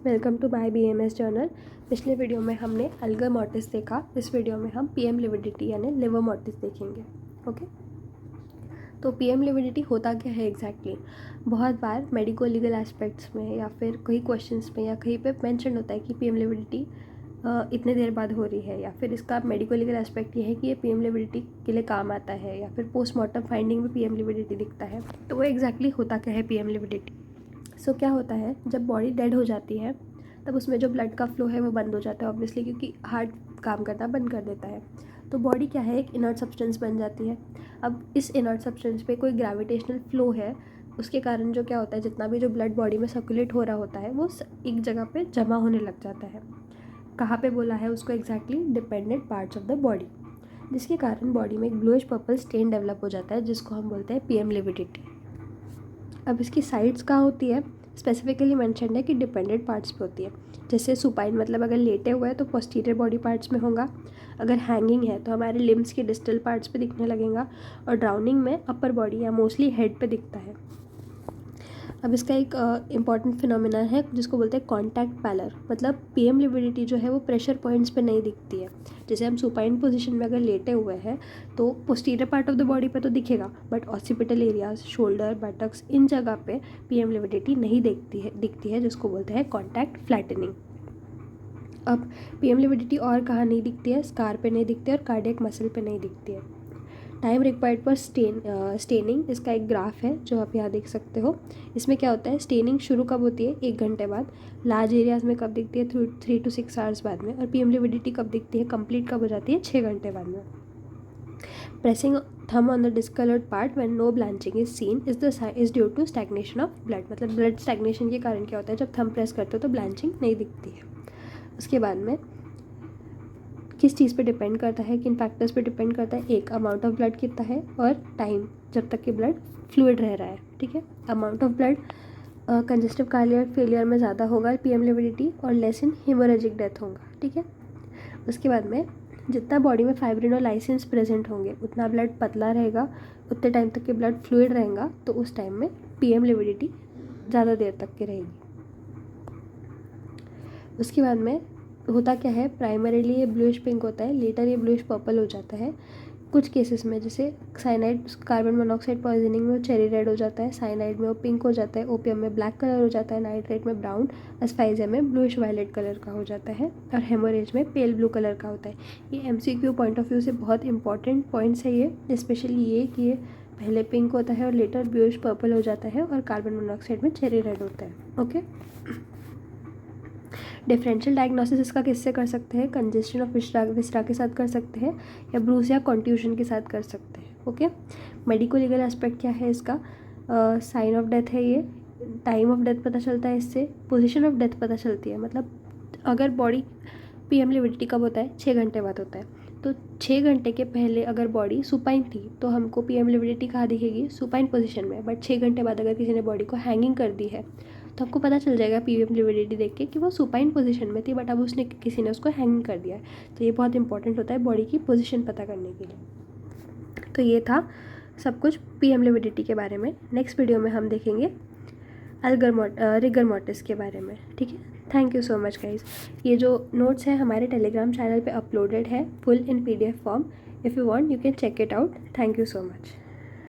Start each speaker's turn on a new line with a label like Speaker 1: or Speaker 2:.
Speaker 1: Welcome to my BMS journal. पिछले video में हमने अल्गर मोर्टिस देखा। इस वीडियो में हम पीएम लिविडिटी यानी लिवर मोर्टिस देखेंगे। ओके, तो पीएम लिविडिटी होता क्या है एग्जैक्टली? बहुत बार मेडिको लीगल एस्पेक्ट्स में या फिर कई क्वेश्चंस में या कहीं पे मेंशन होता है कि पीएम लिविडिटी इतने देर बाद हो रही है, या फिर इसका मेडिको लीगल एस्पेक्ट ये है कि ये पीएम लिविडिटी के लिए काम आता है, या फिर पोस्टमार्टम फाइंडिंग में पीएम लिविडिटी दिखता है। तो वो एग्जैक्टली होता क्या है पीएम लिविडिटी? सो क्या होता है, जब बॉडी डेड हो जाती है तब उसमें जो ब्लड का फ्लो है वो बंद हो जाता है ऑब्वियसली, क्योंकि हार्ट काम करना बंद कर देता है। तो बॉडी क्या है, एक इनर्ट सब्सटेंस बन जाती है। अब इस इनर्ट सब्सटेंस पे कोई ग्रेविटेशनल फ्लो है, उसके कारण जो क्या होता है, जितना भी जो ब्लड बॉडी में सर्कुलेट हो रहा होता है वो एक जगह पे जमा होने लग जाता है। कहाँ पे बोला है उसको exactly? Dependent parts of the body, जिसके कारण बॉडी में एक ब्लूइश पर्पल स्टेन डेवलप हो जाता है, जिसको हम बोलते हैं पीएम लिविडिटी। अब इसकी साइड्स कहाँ होती है? स्पेसिफिकली मेंशन्ड है कि डिपेंडेंट पार्ट्स पे होती है। जैसे सुपाइन मतलब अगर लेटे हुए हैं तो पोस्टीरियर बॉडी पार्ट्स में होगा, अगर हैंगिंग है तो हमारे लिम्स के डिस्टल पार्ट्स पे दिखने लगेगा, और ड्राउनिंग में अपर बॉडी या मोस्टली हेड पे दिखता है। अब इसका एक इम्पॉर्टेंट फिनोमिना है जिसको बोलते हैं कॉन्टैक्ट पैलर। मतलब पीएम लिविडिटी जो है वो प्रेशर पॉइंट्स पे नहीं दिखती है। जैसे हम सुपाइन पोजीशन में अगर लेटे हुए हैं तो posterior part of the body पे तो दिखेगा, but occipital areas, shoulder, buttocks, इन जगह पे पीएम लिविडिटी नहीं दिखती है, जिसको बोलते हैं कॉन्टैक्ट फ्लैटनिंग। अब पीएम लिविडिटी और कहाँ नहीं दिखती है? स्कार पे नहीं दिखती है और कार्डियक मसल पे नहीं दिखती है। टाइम रिक्वायर्ड पर स्टेनिंग, इसका एक ग्राफ है जो आप यहाँ देख सकते हो। इसमें क्या होता है, स्टेनिंग शुरू कब होती है? 1 घंटे बाद। लार्ज एरियाज में कब दिखती है? 3 to 6 आवर्स बाद में। और पीएम लिविडिटी कब दिखती है, कंप्लीट कब हो जाती है? 6 घंटे बाद में। Pressing thumb on the discoloured part when no blanching is seen is due to stagnation of blood. मतलब ब्लड स्टैग्नेशन के कारण क्या होता है, जब थम प्रेस करते हो तो ब्लांचिंग नहीं दिखती है। उसके बाद में किस चीज़ पे डिपेंड करता है, किन फैक्टर्स पे डिपेंड करता है? एक, अमाउंट ऑफ ब्लड कितना है, और टाइम जब तक कि ब्लड फ्लूइड रह रहा है। ठीक है, amount of blood congestive cardiac failure में ज़्यादा होगा पीएम लिविडिटी, और लेस इन हेमोरेजिक डेथ होगा। ठीक है, उसके बाद में जितना बॉडी में फाइब्रिन और लाइसिन्स प्रेजेंट होंगे उतना ब्लड पतला रहेगा, उतने टाइम तक के ब्लड फ्लूइड रहेगा, तो उस टाइम में पीएम लिविडिटी ज़्यादा देर तक की रहेगी। उसके बाद में होता क्या है, प्राइमरीली ये ब्लूइश पिंक होता है, लेटर ये ब्लूइश पर्पल हो जाता है। कुछ केसेस में जैसे साइनाइड कार्बन मोनोऑक्साइड पॉइजनिंग में वो चेरी रेड हो जाता है, साइनाइड में वो पिंक हो जाता है, ओपियम में ब्लैक कलर हो जाता है, नाइट्रेट में ब्राउन, एस्फाइजिया में ब्लूइश वायलेट कलर का हो जाता है, और हेमोरेज में पेल ब्लू कलर का होता है। ये एमसीक्यू पॉइंट ऑफ व्यू से बहुत इंपॉर्टेंट पॉइंट्स है ये, स्पेशली ये कि ये पहले पिंक होता है और लेटर ब्लूइश पर्पल हो जाता है, और कार्बन मोनोऑक्साइड में चेरी रेड होता है। ओके, डिफरेंशियल डायग्नोसिस इसका किससे कर सकते हैं? कंजेस्शन ऑफ विस्रा के साथ कर सकते हैं, या ब्रूस या कॉन्ट्यूशन के साथ कर सकते हैं। ओके, मेडिको लीगल एस्पेक्ट क्या है इसका? साइन ऑफ डेथ है ये, टाइम ऑफ डेथ पता चलता है इससे, पोजीशन ऑफ डेथ पता चलती है। मतलब अगर बॉडी पीएम लिविडिटी कब होता है? 6 घंटे बाद होता है। तो 6 घंटे के पहले अगर बॉडी सुपाइन थी तो हमको पीएम लिविडिटी कहाँ दिखेगी? सुपाइन पोजीशन में। बट 6 घंटे बाद अगर किसी ने बॉडी को हैंगिंग कर दी है तो आपको पता चल जाएगा पीएम लिविडिटी देख के कि वो सुपाइन पोजीशन में थी, बट अब किसी ने उसको हैंगिंग कर दिया है। तो ये बहुत इंपॉर्टेंट होता है बॉडी की पोजीशन पता करने के लिए। तो ये था सब कुछ पीएम लिविडिटी के बारे में। नेक्स्ट वीडियो में हम देखेंगे रिगर मोर्टिस के बारे में। ठीक है, thank you so much guys. ये जो नोट्स है हमारे टेलीग्राम चैनल पे अपलोडेड है full in PDF form. If you want you can check it out. Thank you so much.